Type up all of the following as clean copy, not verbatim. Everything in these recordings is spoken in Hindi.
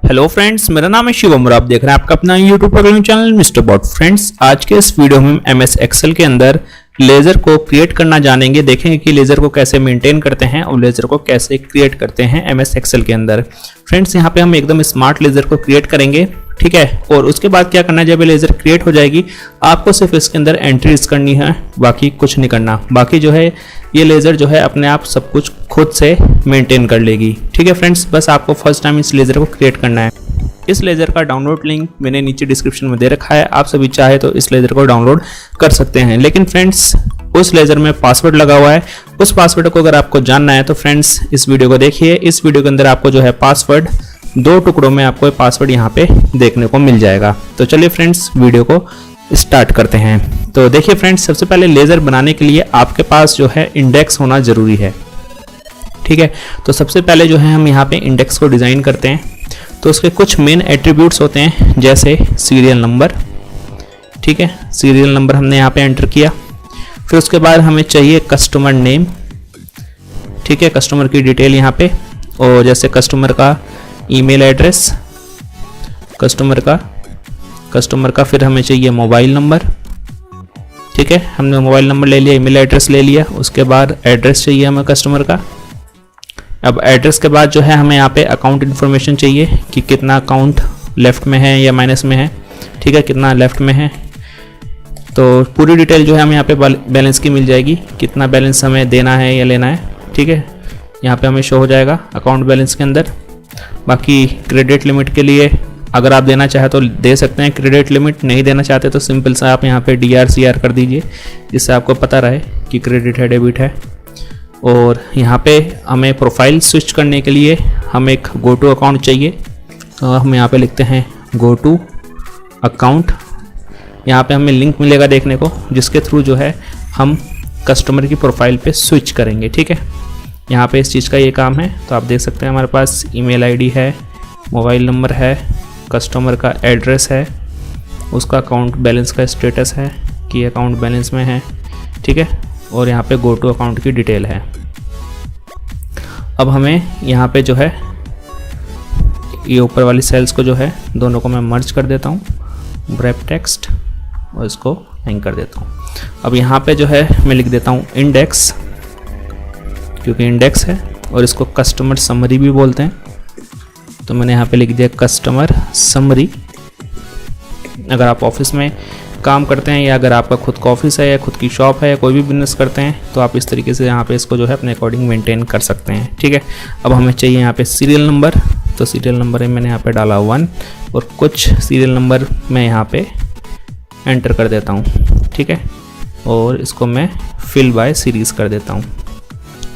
हेलो फ्रेंड्स, मेरा नाम है शिवम और आप देख रहे हैं आपका अपना YouTube program channel Mister Bot. Friends, आज के इस वीडियो में हम एमएस एक्सेल के अंदर लेजर को क्रिएट करना जानेंगे, देखेंगे कि लेजर को कैसे मेंटेन करते हैं और लेजर को कैसे क्रिएट करते हैं एमएस एक्सेल के अंदर। फ्रेंड्स, यहाँ पे हम एकदम स्मार्ट लेजर को क्रिएट करेंगे, ठीक है। और उसके बाद क्या करना है, जब ये लेजर क्रिएट हो जाएगी आपको सिर्फ इसके अंदर एंट्रीज करनी है, बाकी कुछ नहीं करना। बाकी जो है ये लेजर जो है अपने आप सब कुछ खुद से मेंटेन कर लेगी, ठीक है फ्रेंड्स। बस आपको फर्स्ट टाइम इस लेजर को क्रिएट करना है। इस लेजर का डाउनलोड लिंक मैंने नीचे डिस्क्रिप्शन में दे रखा है, आप सभी चाहे तो इस लेजर को डाउनलोड कर सकते हैं। लेकिन फ्रेंड्स, उस लेजर में पासवर्ड लगा हुआ है, उस पासवर्ड को अगर आपको जानना है तो फ्रेंड्स इस वीडियो को देखिए। इस वीडियो के अंदर आपको जो है पासवर्ड 2 टुकड़ों में आपको पासवर्ड यहाँ पे देखने को मिल जाएगा। तो चलिए फ्रेंड्स, वीडियो को स्टार्ट करते हैं। तो देखिए फ्रेंड्स, सबसे पहले लेजर बनाने के लिए आपके पास जो है इंडेक्स होना जरूरी है, ठीक है। तो सबसे पहले जो है हम यहाँ पे इंडेक्स को डिजाइन करते हैं। तो उसके कुछ मेन एट्रीब्यूट्स होते हैं, जैसे सीरियल नंबर, ठीक है। सीरियल नंबर हमने यहाँ पे एंटर किया। फिर उसके बाद हमें चाहिए कस्टमर नेम, ठीक है, कस्टमर की डिटेल यहाँ पे, और जैसे कस्टमर का ईमेल एड्रेस, कस्टमर का फिर हमें चाहिए मोबाइल नंबर, ठीक है। हमने मोबाइल नंबर ले लिया, ईमेल एड्रेस ले लिया। उसके बाद एड्रेस चाहिए हमें कस्टमर का। अब एड्रेस के बाद जो है हमें यहाँ पे अकाउंट इन्फॉर्मेशन चाहिए कि कितना अकाउंट लेफ्ट में है या माइनस में है, ठीक है, कितना लेफ्ट में है। तो पूरी डिटेल जो है हमें यहाँ पे बैलेंस की मिल जाएगी, कितना बैलेंस हमें देना है या लेना है, ठीक है। यहाँ पे हमें शो हो जाएगा अकाउंट बैलेंस के अंदर। बाकी क्रेडिट लिमिट के लिए अगर आप देना चाहे तो दे सकते हैं, क्रेडिट लिमिट नहीं देना चाहते तो सिंपल सा आप यहाँ पे DR/CR कर दीजिए, जिससे आपको पता रहे कि क्रेडिट है डेबिट है। और यहाँ पे हमें प्रोफाइल स्विच करने के लिए हमें एक गो टू अकाउंट चाहिए। तो हम यहाँ पे लिखते हैं गो टू अकाउंट। यहाँ पे हमें लिंक मिलेगा देखने को, जिसके थ्रू जो है हम कस्टमर की प्रोफाइल पे स्विच करेंगे, ठीक है। यहाँ पे इस चीज़ का ये काम है। तो आप देख सकते हैं हमारे पास ईमेल आईडी है, मोबाइल नंबर है, कस्टमर का एड्रेस है, उसका अकाउंट बैलेंस का स्टेटस है कि अकाउंट बैलेंस में है, ठीक है, और यहाँ पे गो टू अकाउंट की डिटेल है। अब हमें यहाँ पे जो है ये ऊपर वाली सेल्स को जो है दोनों को मैं मर्ज कर देता हूँ, ब्रैप टेक्स्ट, और इसको हैंग कर देता हूँ। अब यहाँ पे जो है मैं लिख देता हूँ इंडेक्स, क्योंकि इंडेक्स है, और इसको कस्टमर समरी भी बोलते हैं। तो मैंने यहाँ पे लिख दिया कस्टमर समरी। अगर आप ऑफिस में काम करते हैं या अगर आपका खुद का ऑफिस है या खुद की शॉप है या कोई भी बिजनेस करते हैं तो आप इस तरीके से यहाँ पे इसको जो है अपने अकॉर्डिंग मेंटेन कर सकते हैं, ठीक है। अब हमें चाहिए यहाँ पे सीरियल नंबर। तो सीरियल नंबर है मैंने यहाँ पे डाला 1, और कुछ सीरियल नंबर मैं यहाँ पे एंटर कर देता हूँ, ठीक है, और इसको मैं फिल बाय सीरीज़ कर देता हूँ।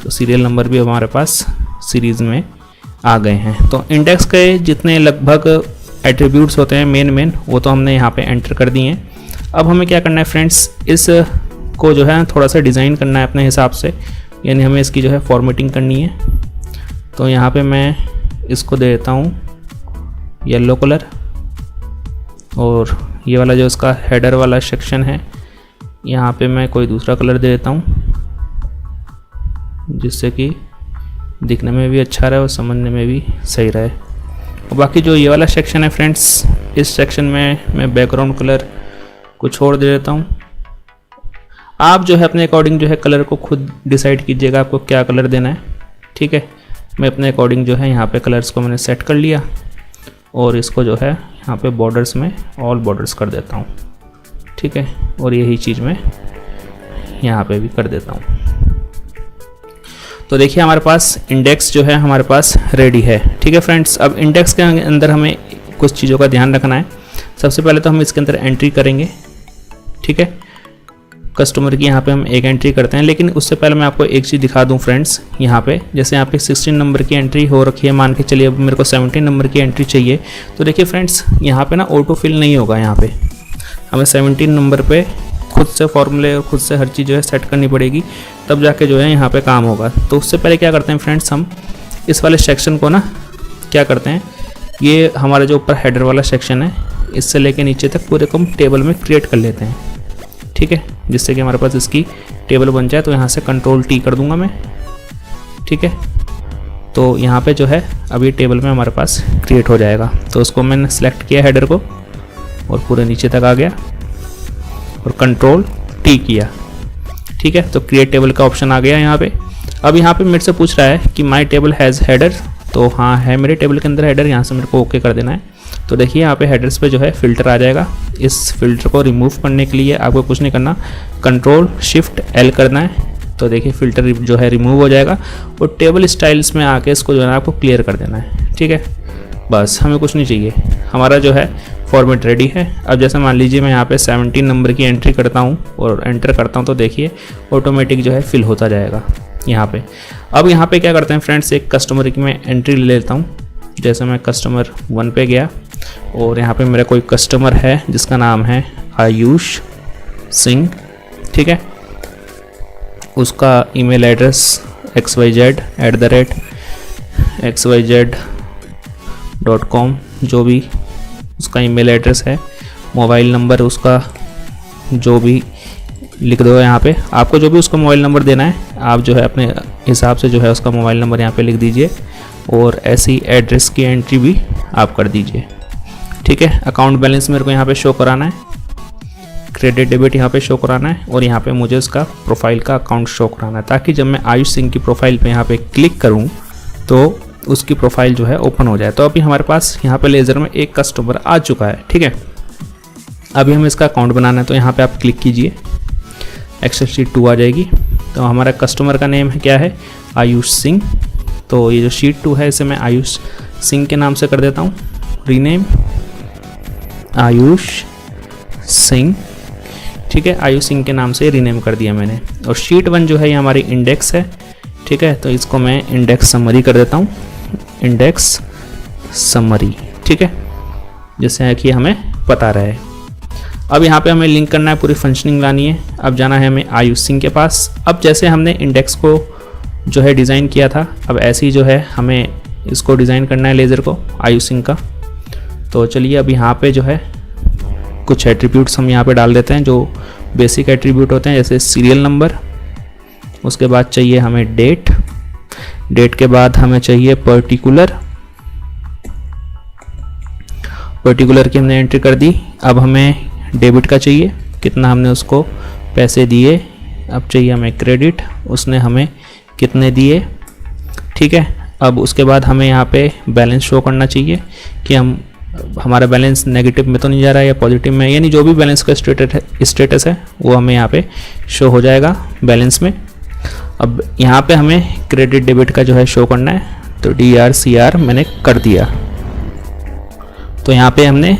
तो सीरियल नंबर भी हमारे पास सीरीज़ में आ गए हैं। तो इंडेक्स के जितने लगभग एट्रीब्यूट्स होते हैं मेन वो तो हमने यहाँ पे एंटर कर दिए हैं। अब हमें क्या करना है फ्रेंड्स, इस को जो है थोड़ा सा डिज़ाइन करना है अपने हिसाब से, यानी हमें इसकी जो है फॉर्मेटिंग करनी है। तो यहाँ पे मैं इसको दे देता हूँ येलो कलर, और ये वाला जो इसका हेडर वाला सेक्शन है यहाँ पे मैं कोई दूसरा कलर दे देता हूँ, जिससे कि दिखने में भी अच्छा रहे और समझने में भी सही रहे। और बाकी जो ये वाला सेक्शन है फ्रेंड्स, इस सेक्शन में मैं बैकग्राउंड कलर कुछ और दे देता हूँ। आप जो है अपने अकॉर्डिंग जो है कलर को खुद डिसाइड कीजिएगा आपको क्या कलर देना है, ठीक है। मैं अपने अकॉर्डिंग जो है यहाँ पे कलर्स को मैंने सेट कर लिया, और इसको जो है यहाँ पे बॉर्डर्स में ऑल बॉर्डर्स कर देता हूँ, ठीक है, और यही चीज़ मैं यहाँ पे भी कर देता हूँ। तो देखिए हमारे पास इंडेक्स जो है हमारे पास रेडी है, ठीक है फ्रेंड्स। अब इंडेक्स के अंदर हमें कुछ चीज़ों का ध्यान रखना है। सबसे पहले तो हम इसके अंदर एंट्री करेंगे, ठीक है। कस्टमर की यहाँ पे हम एक एंट्री करते हैं, लेकिन उससे पहले मैं आपको एक चीज़ दिखा दूँ फ्रेंड्स। यहाँ पे जैसे यहाँ पे 16 नंबर की एंट्री हो रखी है, मान के चलिए अब मेरे को 17 नंबर की एंट्री चाहिए। तो देखिए फ्रेंड्स, यहाँ पे ना ऑटो फिल नहीं होगा, यहाँ पे हमें 17 नंबर पे खुद से फॉर्मूले और खुद से हर चीज़ जो है सेट करनी पड़ेगी, तब जाके जो है यहाँ पे काम होगा। तो उससे पहले क्या करते हैं फ्रेंड्स, हम इस वाले सेक्शन को ना क्या करते हैं, ये हमारा जो ऊपर हेडर वाला सेक्शन है इससे लेके नीचे तक पूरे को हम टेबल में क्रिएट कर लेते हैं, ठीक है, जिससे कि हमारे पास इसकी टेबल बन जाए। तो यहाँ से Ctrl+T कर दूंगा मैं, ठीक है। तो यहाँ पे जो है अब ये टेबल में हमारे पास क्रिएट हो जाएगा। तो उसको मैंने सेलेक्ट किया हेडर को और पूरे नीचे तक आ गया और कंट्रोल टी किया। ठीक है, तो क्रिएट टेबल का ऑप्शन आ गया यहाँ पे। अब यहाँ पे मेरे से पूछ रहा है कि माई टेबल हैज़ हेडर, तो हाँ है मेरे टेबल के अंदर हेडर, यहाँ से मेरे को ओके कर देना है। तो देखिए यहाँ पे हेडर्स पे जो है फ़िल्टर आ जाएगा। इस फिल्टर को रिमूव करने के लिए आपको कुछ नहीं करना, कंट्रोल शिफ्ट एल करना है। तो देखिए फ़िल्टर जो है रिमूव हो जाएगा और टेबल स्टाइल्स में आके इसको जो है आपको क्लियर कर देना है। ठीक है, बस हमें कुछ नहीं चाहिए, हमारा जो है फॉर्मेट रेडी है। अब जैसे मान लीजिए मैं यहाँ पे 17 नंबर की एंट्री करता हूँ और एंटर करता हूँ, तो देखिए ऑटोमेटिक जो है फिल होता जाएगा यहाँ पे। अब यहाँ पे क्या करते हैं फ्रेंड्स, एक कस्टमर की मैं एंट्री ले लेता हूँ। जैसे मैं कस्टमर 1 पे गया और यहाँ पे मेरा कोई कस्टमर है जिसका नाम है आयुष सिंह। ठीक है, उसका ईमेल एड्रेस xyz@xyz.com, जो भी उसका ईमेल एड्रेस है, मोबाइल नंबर उसका जो भी लिख दो यहाँ पे। आपको जो भी उसका मोबाइल नंबर देना है आप जो है अपने हिसाब से जो है उसका मोबाइल नंबर यहाँ पे लिख दीजिए और ऐसी एड्रेस की एंट्री भी आप कर दीजिए। ठीक है, अकाउंट बैलेंस मेरे को यहाँ पे शो कराना है, क्रेडिट डेबिट यहाँ पे शो कराना है और यहाँ पे मुझे उसका प्रोफाइल का अकाउंट शो कराना है, ताकि जब मैं आयुष सिंह की प्रोफाइल पे यहाँ पे क्लिक करूँ तो उसकी प्रोफाइल जो है ओपन हो जाए। तो अभी हमारे पास यहाँ पे लेज़र में एक कस्टमर आ चुका है। ठीक है, अभी हमें इसका अकाउंट बनाना है, तो यहाँ पे आप क्लिक कीजिए, एक्सेल शीट 2 आ जाएगी। तो हमारा कस्टमर का नेम है क्या है, आयुष सिंह। तो ये जो शीट 2 है इसे मैं आयुष सिंह के नाम से कर देता हूँ, रीनेम आयुष सिंह। ठीक है, आयुष सिंह के नाम से रीनेम कर दिया मैंने। और शीट 1 जो है ये हमारी इंडेक्स है। ठीक है, तो इसको मैं इंडेक्स समरी कर देता हूँ, इंडेक्स समरी। ठीक है, जिससे कि हमें पता रहे। अब यहाँ पे हमें लिंक करना है, पूरी फंक्शनिंग लानी है। अब जाना है हमें आयुष सिंह के पास। अब जैसे हमने इंडेक्स को जो है डिज़ाइन किया था, अब ऐसे ही जो है हमें इसको डिज़ाइन करना है लेज़र को, आयुष सिंह का। तो चलिए अब यहाँ पे जो है कुछ एट्रीब्यूट्स हम यहाँ पे डाल देते हैं, जो बेसिक एट्रीब्यूट होते हैं, जैसे सीरियल नंबर, उसके बाद चाहिए हमें डेट, डेट के बाद हमें चाहिए पर्टिकुलर की हमने एंट्री कर दी। अब हमें डेबिट का चाहिए, कितना हमने उसको पैसे दिए। अब चाहिए हमें क्रेडिट, उसने हमें कितने दिए। ठीक है, अब उसके बाद हमें यहाँ पे बैलेंस शो करना चाहिए कि हमारा बैलेंस नेगेटिव में तो नहीं जा रहा है या पॉजिटिव में, यानी जो भी बैलेंस का स्टेटस है वो हमें यहाँ पे शो हो जाएगा बैलेंस में। अब यहाँ पे हमें क्रेडिट डेबिट का जो है शो करना है, तो DRCR मैंने कर दिया। तो यहाँ पे हमने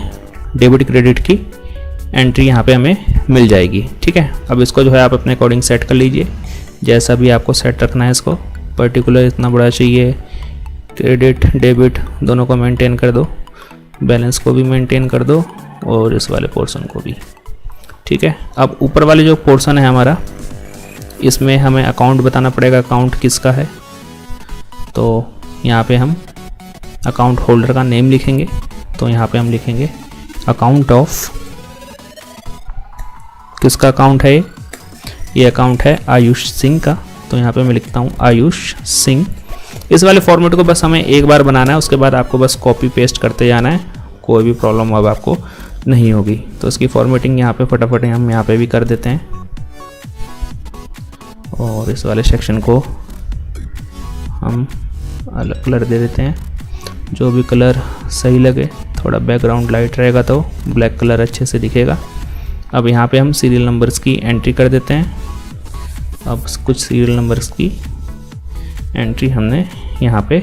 डेबिट क्रेडिट की एंट्री यहाँ पे हमें मिल जाएगी। ठीक है, अब इसको जो है आप अपने अकॉर्डिंग सेट कर लीजिए, जैसा भी आपको सेट रखना है। इसको पर्टिकुलर इतना बड़ा चाहिए, क्रेडिट डेबिट दोनों को मेंटेन कर दो, बैलेंस को भी मेंटेन कर दो और इस वाले पोर्शन को भी। ठीक है, अब ऊपर वाले जो पोर्शन है हमारा, इसमें हमें अकाउंट बताना पड़ेगा, अकाउंट किसका है। तो यहाँ पे हम अकाउंट होल्डर का नेम लिखेंगे। तो यहाँ पे हम लिखेंगे अकाउंट ऑफ, किसका अकाउंट है ये अकाउंट है आयुष सिंह का। तो यहाँ पे मैं लिखता हूँ आयुष सिंह। इस वाले फॉर्मेट को बस हमें एक बार बनाना है, उसके बाद आपको बस कॉपी पेस्ट करते जाना है, कोई भी प्रॉब्लम अब आपको नहीं होगी। तो इसकी फॉर्मेटिंग यहाँ पे फटाफट हम यहाँ पे भी कर देते हैं और इस वाले सेक्शन को हम अलग कलर दे देते हैं, जो भी कलर सही लगे। थोड़ा बैकग्राउंड लाइट रहेगा तो ब्लैक कलर अच्छे से दिखेगा। अब यहाँ पे हम सीरियल नंबर्स की एंट्री कर देते हैं। अब कुछ सीरियल नंबर्स की एंट्री हमने यहाँ पे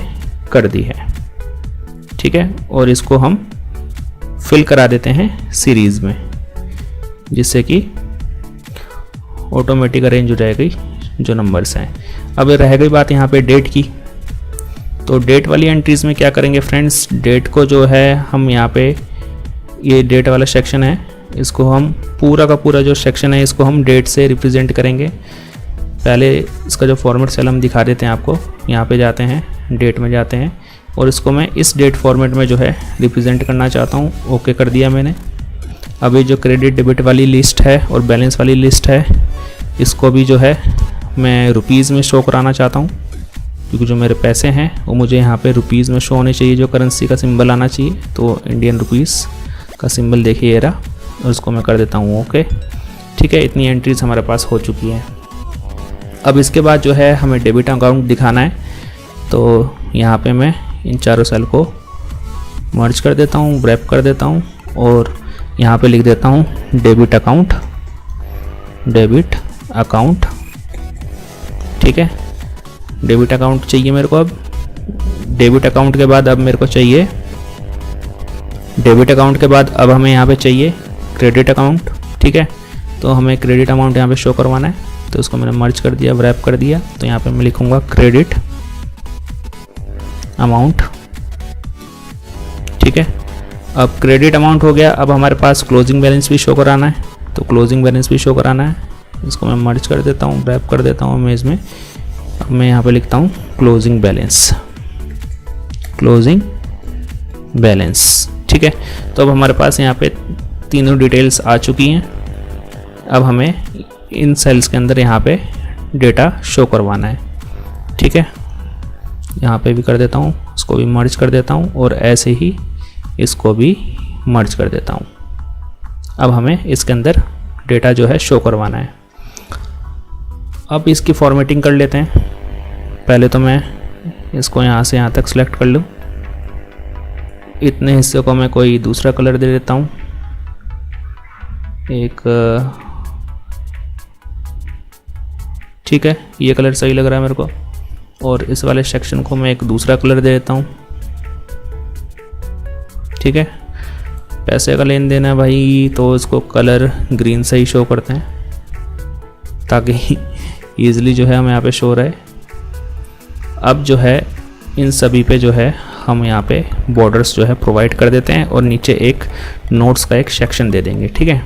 कर दी है। ठीक है, और इसको हम फिल करा देते हैं सीरीज़ में, जिससे कि ऑटोमेटिक अरेंज हो जाएगी जो नंबर्स हैं। अब रह गई बात यहाँ पे डेट की। तो डेट वाली एंट्रीज़ में क्या करेंगे फ्रेंड्स, डेट को जो है हम यहाँ पे, ये डेट वाला सेक्शन है, इसको हम पूरा का पूरा जो सेक्शन है इसको हम डेट से रिप्रेजेंट करेंगे। पहले इसका जो फॉर्मेट सेल हम दिखा देते हैं आपको। यहाँ पे जाते हैं, डेट में जाते हैं और इसको मैं इस डेट फॉर्मेट में जो है रिप्रेजेंट करना चाहता हूँ। ओके कर दिया मैंने। अभी जो क्रेडिट डेबिट वाली लिस्ट है और बैलेंस वाली लिस्ट है, इसको भी जो है मैं रुपीज़ में शो कराना चाहता हूँ। क्योंकि जो मेरे पैसे हैं वो मुझे यहाँ पे रुपीज़ में शो होने चाहिए, जो करेंसी का सिंबल आना चाहिए। तो इंडियन रुपीज़ का सिंबल देखिए ये रहा, और उसको मैं कर देता हूँ ओके। ठीक है, इतनी एंट्रीज हमारे पास हो चुकी हैं। अब इसके बाद जो है हमें डेबिट अकाउंट दिखाना है, तो यहाँ पे मैं इन चारों सेल को मर्ज कर देता हूँ, रैप कर देता हूँ, और यहाँ पे लिख देता हूँ डेबिट अकाउंट, डेबिट अकाउंट। ठीक है, डेबिट अकाउंट चाहिए मेरे को। अब डेबिट अकाउंट के बाद अब मेरे को चाहिए, डेबिट अकाउंट के बाद अब हमें यहाँ पे चाहिए क्रेडिट अकाउंट। ठीक है, तो हमें क्रेडिट अमाउंट यहाँ पे शो करवाना है, तो उसको मैंने मर्ज कर दिया, रैप कर दिया। तो यहाँ पे मैं लिखूँगा क्रेडिट अमाउंट। ठीक है, अब क्रेडिट अमाउंट हो गया। अब हमारे पास क्लोजिंग बैलेंस भी शो कराना है, तो क्लोजिंग बैलेंस भी शो कराना है। इसको मैं मर्ज कर देता हूँ, रैप कर देता हूँ इमेज में। अब मैं यहाँ पे लिखता हूँ क्लोजिंग बैलेंस, क्लोजिंग बैलेंस। ठीक है, तो अब हमारे पास यहाँ पे तीनों डिटेल्स आ चुकी हैं। अब हमें इन सेल्स के अंदर यहाँ पे डेटा शो करवाना है। ठीक है, यहाँ पे भी कर देता हूँ, इसको भी मर्ज कर देता हूँ, और ऐसे ही इसको भी मर्ज कर देता हूँ। अब हमें इसके अंदर डेटा जो है शो करवाना है। अब इसकी फॉर्मेटिंग कर लेते हैं। पहले तो मैं इसको यहाँ से यहाँ तक सिलेक्ट कर लूँ। इतने हिस्से को मैं कोई दूसरा कलर दे देता हूँ, एक, ठीक है, ये कलर सही लग रहा है मेरे को। और इस वाले सेक्शन को मैं एक दूसरा कलर दे देता हूँ। ठीक है, पैसे का लेन देन है भाई, तो इसको कलर ग्रीन से ही शो करते हैं, ताकि ईजिली जो है हमें यहाँ पे शो रहे। अब जो है इन सभी पे जो है हम यहाँ पे बॉर्डर्स जो है प्रोवाइड कर देते हैं, और नीचे एक नोट्स का एक सेक्शन दे देंगे। ठीक है,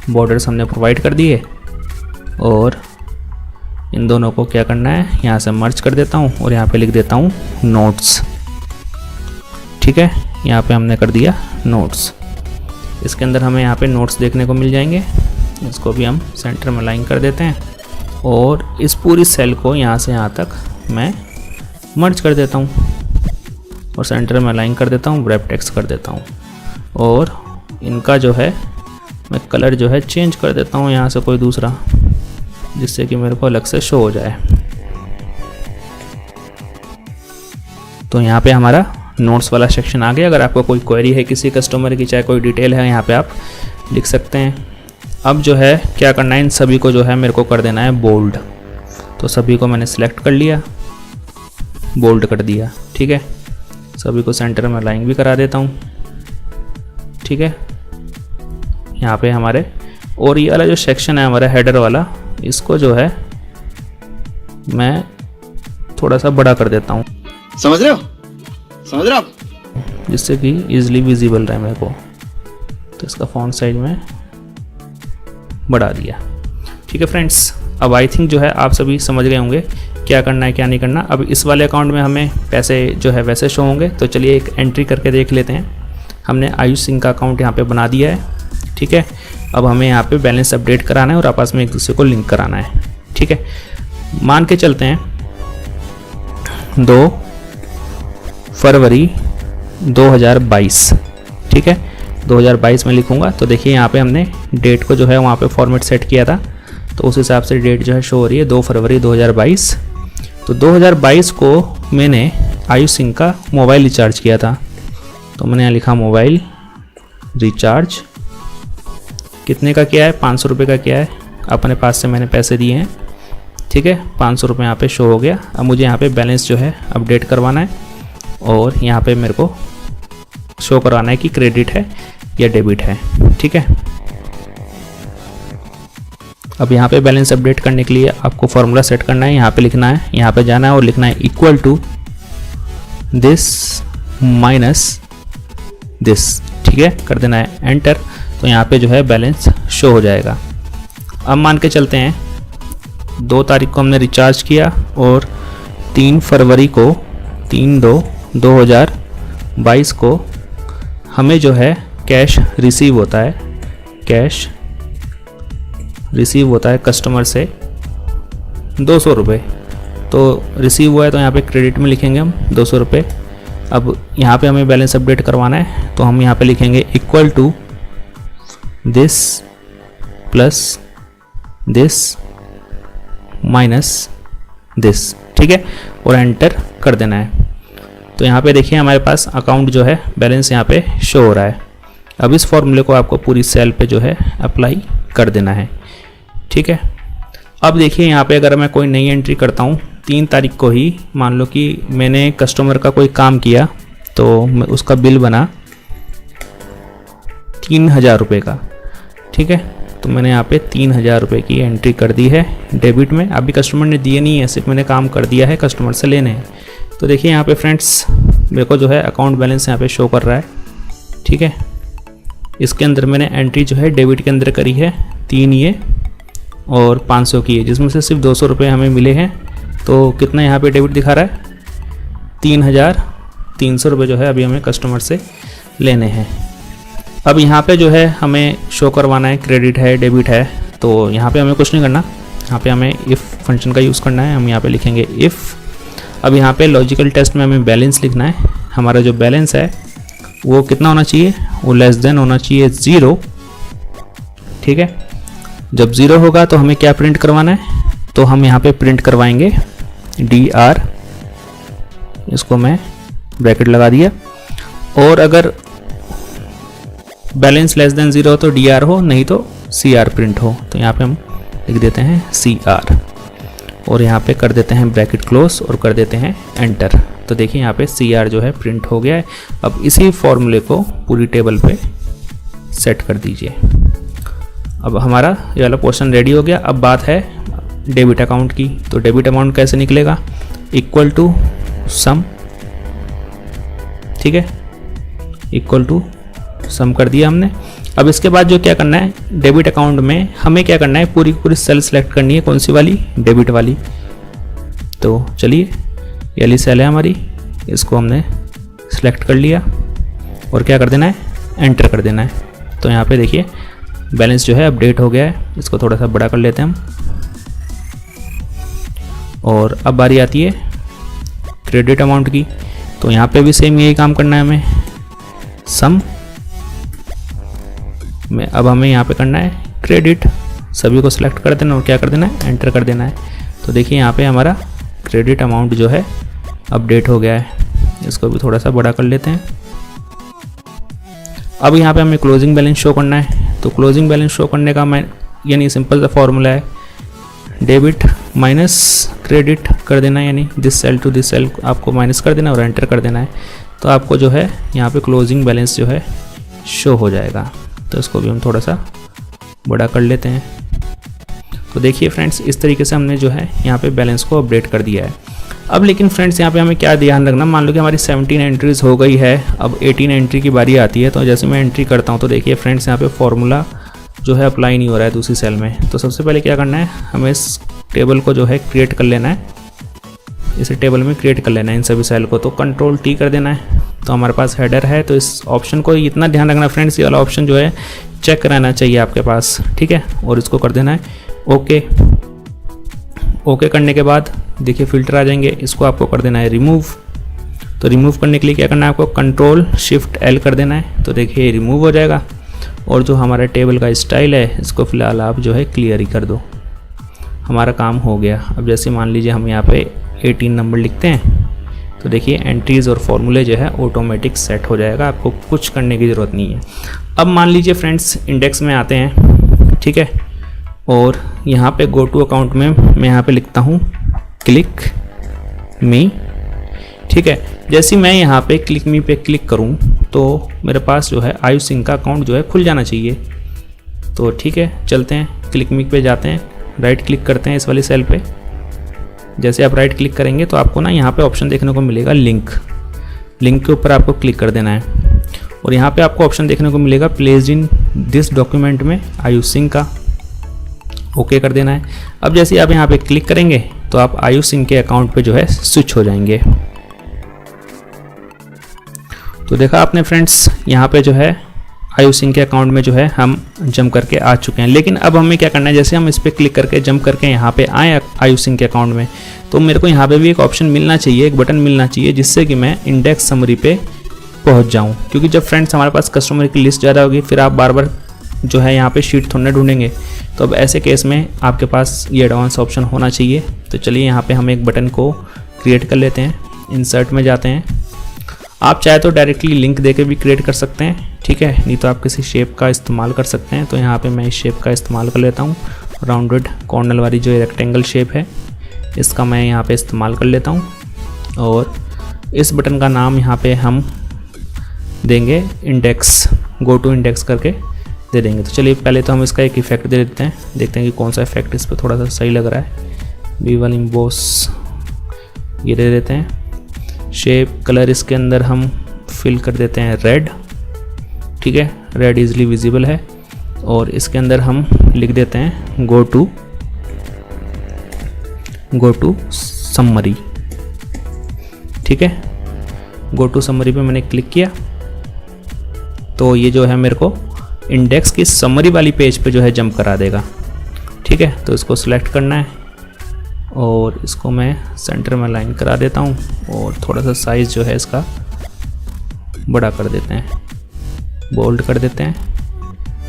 बॉर्डर्स हमने प्रोवाइड कर दिए, और इन दोनों को क्या करना है, यहाँ से मर्ज कर देता हूँ, और यहाँ पे लिख देता हूँ नोट्स। ठीक है, यहाँ पे हमने कर दिया नोट्स। इसके अंदर हमें यहाँ पे नोट्स देखने को मिल जाएंगे। इसको भी हम सेंटर में लाइन कर देते हैं, और इस पूरी सेल को यहाँ से यहाँ तक मैं मर्ज कर देता हूँ, और सेंटर में लाइन कर देता हूँ, रैप टेक्स्ट कर देता हूँ, और इनका जो है मैं कलर जो है चेंज कर देता हूँ यहाँ से कोई दूसरा, जिससे कि मेरे को अलग से शो हो जाए। तो यहाँ पे हमारा नोट्स वाला सेक्शन आ गया। अगर आपको कोई क्वेरी है किसी कस्टमर की, चाहे कोई डिटेल है, यहाँ पे आप लिख सकते हैं। अब जो है क्या करना है, इन सभी को जो है मेरे को कर देना है बोल्ड। तो सभी को मैंने सेलेक्ट कर लिया, बोल्ड कर दिया। ठीक है, सभी को सेंटर में लाइन भी करा देता हूँ। ठीक है, यहाँ पे हमारे, और ये वाला जो सेक्शन है हमारा हेडर वाला, इसको जो है मैं थोड़ा सा बड़ा कर देता हूँ। समझ रहे हो, समझ रहे हो आप, जिससे कि इजीली विजिबल रहे मेरे को। तो इसका फॉन्ट साइज में बढ़ा दिया। ठीक है फ्रेंड्स, अब आई थिंक जो है आप सभी समझ गए होंगे क्या करना है क्या नहीं करना। अब इस वाले अकाउंट में हमें पैसे जो है वैसे शो होंगे, तो चलिए एक एंट्री करके देख लेते हैं। हमने आयुष सिंह का अकाउंट यहाँ पे बना दिया है। ठीक है, अब हमें यहाँ पे बैलेंस अपडेट कराना है और आपस में एक दूसरे को लिंक कराना है। ठीक है, मान के चलते हैं 2 फरवरी 2022। ठीक है, 2022 में लिखूंगा। तो देखिए यहाँ पे हमने डेट को जो है वहाँ पे फॉर्मेट सेट किया था, तो उस हिसाब से डेट जो है शो हो रही है 2 फरवरी 2022। तो 2022 को मैंने आयुष सिंह का मोबाइल रिचार्ज किया था, तो मैंने यहाँ लिखा मोबाइल रिचार्ज। कितने का किया है, 500 रुपये का किया है। अपने पास से मैंने पैसे दिए हैं। ठीक है, 500 रुपये यहाँ पे शो हो गया। अब मुझे यहाँ पे बैलेंस जो है अपडेट करवाना है, और यहाँ पे मेरे को शो करवाना है कि क्रेडिट है या डेबिट है। ठीक है, अब यहाँ पे बैलेंस अपडेट करने के लिए आपको फॉर्मूला सेट करना है। यहाँ पे लिखना है, यहाँ पे जाना है और लिखना है equal to this minus this. ठीक है, कर देना है एंटर। तो यहाँ पे जो है बैलेंस शो हो जाएगा। अब मान के चलते हैं 2 तारीख को हमने रिचार्ज किया, और 3 फरवरी को 3/2/2022 को हमें जो है कैश रिसीव होता है, कैश रिसीव होता है कस्टमर से 200 रुपये। तो रिसीव हुआ है तो यहाँ पे क्रेडिट में लिखेंगे हम 200 रुपये। अब यहाँ पे हमें बैलेंस अपडेट करवाना है तो हम यहाँ पे लिखेंगे equal to this plus this minus this, ठीक है, और एंटर कर देना है। तो यहाँ पे देखिए हमारे पास अकाउंट जो है बैलेंस यहाँ पे शो हो रहा है। अब इस फॉर्मूले को आपको पूरी सेल पे जो है अप्लाई कर देना है, ठीक है। अब देखिए यहाँ पे अगर मैं कोई नई एंट्री करता हूँ 3 तारीख को ही, मान लो कि मैंने कस्टमर का कोई काम किया तो उसका बिल बना 3000 रुपये का, ठीक है। तो मैंने यहाँ पे 3000 रुपये की एंट्री कर दी है डेबिट में। अभी कस्टमर ने दिए नहीं है, सिर्फ मैंने काम कर दिया है, कस्टमर से लेने हैं। तो देखिए यहाँ पे फ्रेंड्स मेरे को जो है अकाउंट बैलेंस यहाँ पे शो कर रहा है, ठीक है। इसके अंदर मैंने एंट्री जो है डेबिट के अंदर करी है 3 ये और 500 की है, जिसमें से सिर्फ 200 रुपये हमें मिले हैं। तो कितना यहाँ पे डेबिट दिखा रहा है, 3300 रुपये जो है अभी हमें कस्टमर से लेने हैं। अब यहाँ पे जो है हमें शो करवाना है क्रेडिट है डेबिट है, तो यहाँ पे हमें कुछ नहीं करना, यहाँ पे हमें इफ़ फंक्शन का यूज़ करना है। हम यहाँ पे लिखेंगे इफ़। अब यहाँ पे लॉजिकल टेस्ट में हमें बैलेंस लिखना है। हमारा जो बैलेंस है वो कितना होना चाहिए, वो लेस देन होना चाहिए 0, ठीक है। जब 0 होगा तो हमें क्या प्रिंट करवाना है, तो हम यहाँ पे प्रिंट करवाएंगे DR, इसको मैं ब्रैकेट लगा दिया। और अगर बैलेंस लेस देन 0 हो तो DR हो, नहीं तो CR प्रिंट हो। तो यहाँ पे हम लिख देते हैं CR और यहाँ पे कर देते हैं ब्रैकेट क्लोज और कर देते हैं एंटर। तो देखिए यहाँ पे CR जो है प्रिंट हो गया है। अब इसी फॉर्मूले को पूरी टेबल पे सेट कर दीजिए। अब हमारा ये वाला पोर्शन रेडी हो गया। अब बात है डेबिट अकाउंट की। तो डेबिट अमाउंट कैसे निकलेगा, इक्वल टू सम, ठीक है, इक्वल टू सम कर दिया हमने। अब इसके बाद जो क्या करना है, डेबिट अकाउंट में हमें क्या करना है, पूरी पूरी सेल सेलेक्ट करनी है। कौन सी वाली, डेबिट वाली। तो चलिए ये वाली सेल है हमारी, इसको हमने सेलेक्ट कर लिया और क्या कर देना है, एंटर कर देना है। तो यहाँ पे देखिए बैलेंस जो है अपडेट हो गया है। इसको थोड़ा सा बड़ा कर लेते हैं हम। और अब बारी आती है क्रेडिट अमाउंट की। तो यहाँ पे भी सेम यही काम करना है हमें, सम में। अब हमें यहाँ पे करना है क्रेडिट, सभी को सिलेक्ट कर देना और क्या कर देना है, एंटर कर देना है। तो देखिए यहाँ पे हमारा क्रेडिट अमाउंट जो है अपडेट हो गया है। इसको भी थोड़ा सा बड़ा कर लेते हैं। अब यहाँ पे हमें क्लोजिंग बैलेंस शो करना है। तो क्लोजिंग बैलेंस शो करने का मैं यानी सिंपल सा फॉर्मूला है, डेबिट माइनस क्रेडिट कर देना है, यानी this cell to this cell आपको माइनस कर देना और एंटर कर देना है। तो आपको जो है यहाँ पे क्लोजिंग बैलेंस जो है शो हो जाएगा। तो इसको भी हम थोड़ा सा बड़ा कर लेते हैं। तो देखिए फ्रेंड्स इस तरीके से हमने जो है यहाँ पे बैलेंस को अपडेट कर दिया है। अब लेकिन फ्रेंड्स यहाँ पे हमें क्या ध्यान रखना, मान लो कि हमारी 17 एंट्रीज हो गई है, अब 18 एंट्री की बारी आती है। तो जैसे मैं एंट्री करता हूँ तो देखिए फ्रेंड्स यहाँ पे फॉर्मूला जो है अप्लाई नहीं हो रहा है दूसरी सेल में। तो सबसे पहले क्या करना है, हमें इस टेबल को जो है क्रिएट कर लेना है, इसे टेबल में क्रिएट कर लेना है इन सभी सेल को। तो कंट्रोल T कर देना है। तो हमारे पास हेडर है, तो इस ऑप्शन को इतना ध्यान रखना फ्रेंड्स, ये वाला ऑप्शन जो है चेक रहना चाहिए आपके पास, ठीक है। और इसको कर देना है ओके। ओके करने के बाद देखिए फिल्टर आ जाएंगे, इसको आपको कर देना है रिमूव। तो रिमूव करने के लिए क्या करना है, आपको कंट्रोल शिफ्ट L कर देना है। तो देखिए रिमूव हो जाएगा। और जो हमारा टेबल का स्टाइल है इसको फिलहाल आप जो है क्लियर ही कर दो, हमारा काम हो गया। अब जैसे मान लीजिए हम यहाँ पे 18 नंबर लिखते हैं, तो देखिए एंट्रीज़ और फॉर्मूले जो है ऑटोमेटिक सेट हो जाएगा, आपको कुछ करने की ज़रूरत नहीं है। अब मान लीजिए फ्रेंड्स इंडेक्स में आते हैं, ठीक है, और यहाँ पे गो टू अकाउंट में मैं यहाँ पे लिखता हूँ क्लिक मी, ठीक है। जैसे मैं यहाँ पे क्लिक मी पे क्लिक करूँ तो मेरे पास जो है आयुष सिंह का अकाउंट जो है खुल जाना चाहिए। तो ठीक है, चलते हैं क्लिक मी पे जाते हैं, राइट क्लिक करते हैं इस वाली सेल पे। जैसे आप राइट क्लिक करेंगे तो आपको ना यहाँ पे ऑप्शन देखने को मिलेगा लिंक, लिंक के ऊपर आपको क्लिक कर देना है। और यहाँ पे आपको ऑप्शन देखने को मिलेगा प्लेस्ड इन दिस डॉक्यूमेंट में आयुष सिंह का, ओके कर देना है। अब जैसे आप यहाँ पे क्लिक करेंगे तो आप आयुष सिंह के अकाउंट पे जो है स्विच हो जाएंगे। तो देखा आपने फ्रेंड्स, यहाँ पे जो है आयुसिंक के अकाउंट में जो है हम जंप करके आ चुके हैं। लेकिन अब हमें क्या करना है, जैसे हम इस पर क्लिक करके जंप करके यहाँ पे आए आयुसिंक के अकाउंट में, तो मेरे को यहाँ पे भी एक ऑप्शन मिलना चाहिए, एक बटन मिलना चाहिए, जिससे कि मैं इंडेक्स समरी पे पहुँच जाऊँ। क्योंकि जब फ्रेंड्स हमारे पास कस्टमर की लिस्ट ज़्यादा होगी, फिर आप बार बार जो है यहाँ पे शीट थोड़ा ढूंढेंगे, तो अब ऐसे केस में आपके पास ये एडवांस ऑप्शन होना चाहिए। तो चलिए यहाँ पे हम एक बटन को क्रिएट कर लेते हैं। इंसर्ट में जाते हैं, आप चाहे तो डायरेक्टली लिंक देके भी क्रिएट कर सकते हैं, ठीक है, नहीं तो आप किसी शेप का इस्तेमाल कर सकते हैं। तो यहाँ पे मैं इस शेप का इस्तेमाल कर लेता हूँ, राउंडेड कॉर्नर वाली जो रेक्टेंगल शेप है, इसका मैं यहाँ पे इस्तेमाल कर लेता हूँ। और इस बटन का नाम यहाँ पे हम देंगे इंडेक्स, गो टू इंडेक्स करके दे देंगे। तो चलिए पहले तो हम इसका एक इफेक्ट दे देते हैं, देखते हैं कि कौन सा इफेक्ट इस पर थोड़ा सा सही लग रहा है। V1 इम्बोस ये दे देते हैं। शेप कलर इसके अंदर हम फिल कर देते हैं रेड, ठीक है, रेड इजीली विजिबल है। और इसके अंदर हम लिख देते हैं गो टू समरी, ठीक है। गो टू समरी पे मैंने क्लिक किया तो ये जो है मेरे को इंडेक्स की समरी वाली पेज पे जो है जंप करा देगा, ठीक है। तो इसको सिलेक्ट करना है और इसको मैं सेंटर में लाइन करा देता हूँ और थोड़ा सा साइज़ जो है इसका बड़ा कर देते हैं, बोल्ड कर देते हैं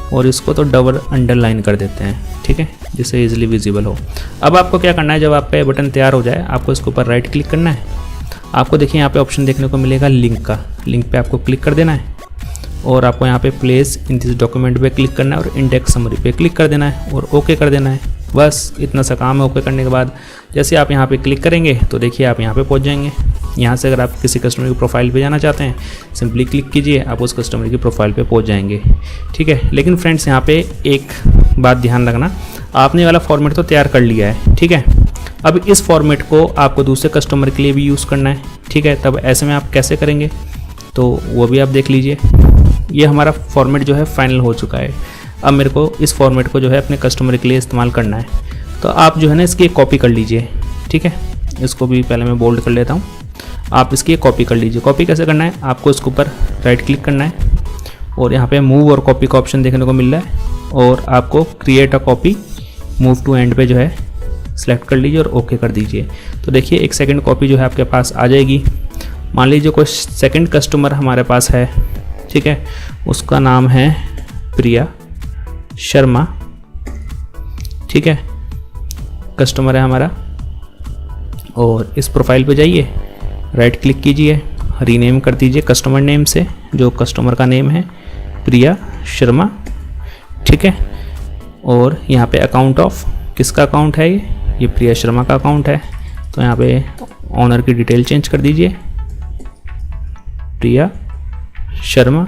और इसको तो डबल अंडरलाइन कर देते हैं, ठीक है, जिससे इजीली विजिबल हो। अब आपको क्या करना है, जब आपका ये बटन तैयार हो जाए, आपको इसके ऊपर राइट क्लिक करना है। आपको देखिए यहाँ पे ऑप्शन देखने को मिलेगा लिंक का, लिंक पे आपको क्लिक कर देना है और आपको यहाँ पे प्लेस इन दिस डॉक्यूमेंट पे क्लिक करना है और इंडेक्स समरी पे क्लिक कर देना है और ओके कर देना है। बस इतना सा काम है। ओके करने के बाद जैसे आप यहाँ पे क्लिक करेंगे तो देखिए आप यहाँ पे पहुँच जाएंगे। यहाँ से अगर आप किसी कस्टमर की प्रोफाइल पे जाना चाहते हैं, सिंपली क्लिक कीजिए, आप उस कस्टमर की प्रोफाइल पे पहुँच जाएंगे, ठीक है। लेकिन फ्रेंड्स यहाँ पे एक बात ध्यान रखना, आपने वाला फॉर्मेट तो तैयार कर लिया है, ठीक है। अब इस फॉर्मेट को आपको दूसरे कस्टमर के लिए भी यूज़ करना है, ठीक है। तब ऐसे में आप कैसे करेंगे तो वो भी आप देख लीजिए। ये हमारा फॉर्मेट जो है फाइनल हो चुका है। अब मेरे को इस फॉर्मेट को जो है अपने कस्टमर के लिए इस्तेमाल करना है, तो आप जो है ना इसकी एक कॉपी कर लीजिए, ठीक है। इसको भी पहले मैं बोल्ड कर लेता हूँ। आप इसकी एक कॉपी कर लीजिए। कॉपी कैसे करना है, आपको इसके ऊपर राइट क्लिक करना है और यहाँ पे मूव और कॉपी का ऑप्शन देखने को मिल रहा है और आपको create a copy move to end पे जो है सेलेक्ट कर लीजिए और ओके कर दीजिए। तो देखिए एक सेकंड कॉपी जो है आपके पास आ जाएगी। मान लीजिए कोई सेकंड कस्टमर हमारे पास है, ठीक है, उसका नाम है प्रिया शर्मा, ठीक है, कस्टमर है हमारा। और इस प्रोफाइल पे जाइए, राइट क्लिक कीजिए, रीनेम कर दीजिए कस्टमर नेम से, जो कस्टमर का नेम है प्रिया शर्मा, ठीक है। और यहाँ पे अकाउंट ऑफ, किसका अकाउंट है ये प्रिया शर्मा का अकाउंट है। तो यहाँ पे ऑनर की डिटेल चेंज कर दीजिए, प्रिया शर्मा।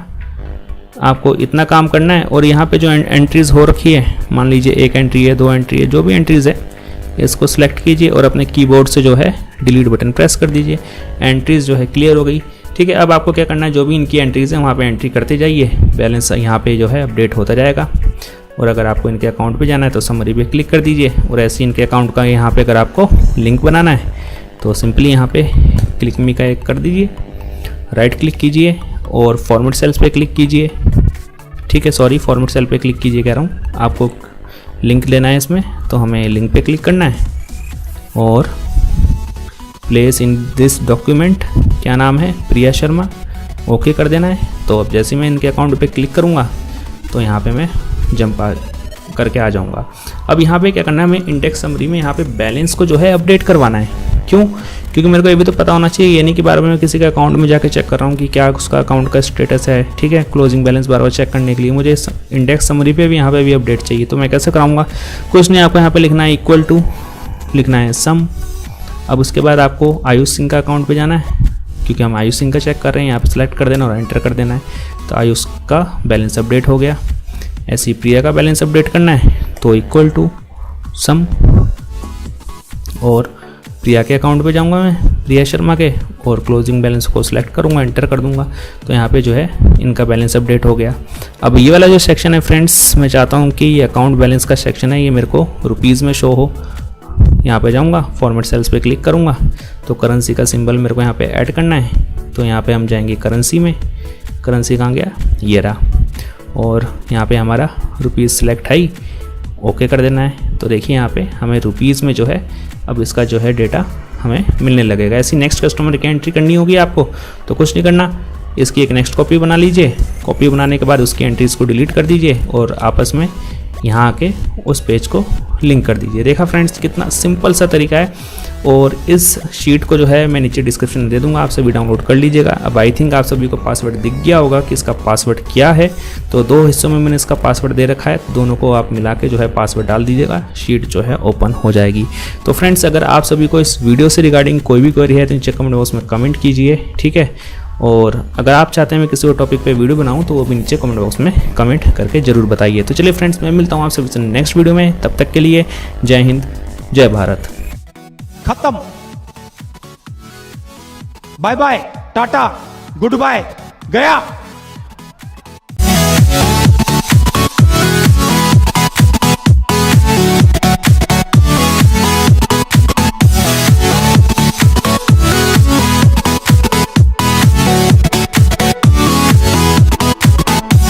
आपको इतना काम करना है। और यहाँ पे जो एंट्रीज़ हो रखी है, मान लीजिए एक एंट्री है, 2 एंट्री है, जो भी एंट्रीज़ है इसको सिलेक्ट कीजिए और अपने कीबोर्ड से जो है डिलीट बटन प्रेस कर दीजिए। एंट्रीज़ जो है क्लियर हो गई, ठीक है। अब आपको क्या करना है, जो भी इनकी एंट्रीज़ हैं वहाँ पे एंट्री करते जाइए, बैलेंस यहाँ पे जो है अपडेट होता जाएगा। और अगर आपको इनके अकाउंट पे जाना है तो समरी पे क्लिक कर दीजिए। और ऐसे इनके अकाउंट का यहाँ पे अगर आपको लिंक बनाना है तो सिंपली यहाँ पे क्लिक मी का एक कर दीजिए, राइट क्लिक कीजिए और फॉर्मेट सेल्स पे क्लिक कीजिए, ठीक है, सॉरी फॉर्मेट सेल पे क्लिक कीजिए कह रहा हूँ। आपको लिंक लेना है इसमें, तो हमें लिंक पे क्लिक करना है और प्लेस इन दिस डॉक्यूमेंट, क्या नाम है प्रिया शर्मा, ओके कर देना है। तो अब जैसे मैं इनके अकाउंट पे क्लिक करूँगा तो यहाँ पे मैं जंप करके आ जाऊँगा। अब यहाँ पे क्या करना है, हमें इंडेक्स समरी में यहाँ पे बैलेंस को जो है अपडेट करवाना है। क्यों? क्योंकि मेरे को ये भी तो पता होना चाहिए, ये नहीं कि बार बार मैं किसी के अकाउंट में जाके चेक कर रहा हूँ कि क्या उसका अकाउंट का स्टेटस है, ठीक है। क्लोजिंग बैलेंस बार बार चेक करने के लिए मुझे इंडेक्स समरी पे भी यहाँ पे भी अपडेट चाहिए। तो मैं कैसे कराऊंगा, कुछ नहीं, आपको यहाँ पे लिखना है इक्वल टू, लिखना है सम। अब उसके बाद आपको आयुष सिंह का अकाउंट पे जाना है, क्योंकि हम आयुष सिंह का चेक कर रहे हैं। यहाँ पे सेलेक्ट कर देना और एंटर कर देना है। तो आयुष का बैलेंस अपडेट हो गया। ऐसे ही प्रिया का बैलेंस अपडेट करना है, तो इक्वल टू सम। और प्रिया के अकाउंट पे जाऊंगा मैं, प्रिया शर्मा के, और क्लोजिंग बैलेंस को सिलेक्ट करूंगा, एंटर कर दूंगा। तो यहाँ पे जो है इनका बैलेंस अपडेट हो गया। अब ये वाला जो सेक्शन है फ्रेंड्स, मैं चाहता हूँ कि ये अकाउंट बैलेंस का सेक्शन है, ये मेरे को रुपीज़ में शो हो। यहाँ पे जाऊँगा, फॉर्मेट सेल्स पे क्लिक करूँगा, तो करेंसी का सिंबल मेरे को यहाँ पे ऐड करना है। तो यहाँ पे हम जाएंगे करेंसी में, करेंसी कहाँ गया, ये रहा। और यहाँ पे हमारा रुपीज़ सिलेक्ट है ही, ओके कर देना है। तो देखिए यहाँ पे हमें रुपीज़ में जो है अब इसका जो है डेटा हमें मिलने लगेगा। ऐसी नेक्स्ट कस्टमर की एंट्री करनी होगी आपको, तो कुछ नहीं करना, इसकी एक नेक्स्ट कॉपी बना लीजिए। कॉपी बनाने के बाद उसकी एंट्रीज को डिलीट कर दीजिए और आपस में यहाँ आके उस पेज को लिंक कर दीजिए। देखा फ्रेंड्स कितना सिंपल सा तरीका है। और इस शीट को जो है मैं नीचे डिस्क्रिप्शन में दे दूंगा, आप सभी डाउनलोड कर लीजिएगा। अब आई थिंक आप सभी को पासवर्ड दिख गया होगा कि इसका पासवर्ड क्या है। तो 2 हिस्सों में मैंने इसका पासवर्ड दे रखा है, दोनों को आप मिला के जो है पासवर्ड डाल दीजिएगा, शीट जो है ओपन हो जाएगी। तो फ्रेंड्स अगर आप सभी को इस वीडियो से रिगार्डिंग कोई भी क्वेरी है तो नीचे कमेंट बॉक्स में कमेंट कीजिए, ठीक है। और अगर आप चाहते हैं मैं किसी और टॉपिक पे वीडियो बनाऊं तो वो भी नीचे कमेंट बॉक्स में कमेंट करके जरूर बताइए। तो चलिए फ्रेंड्स, मैं मिलता हूं आपसे नेक्स्ट वीडियो में, तब तक के लिए जय हिंद, जय भारत। खत्म, bye bye, tata, goodbye, गया।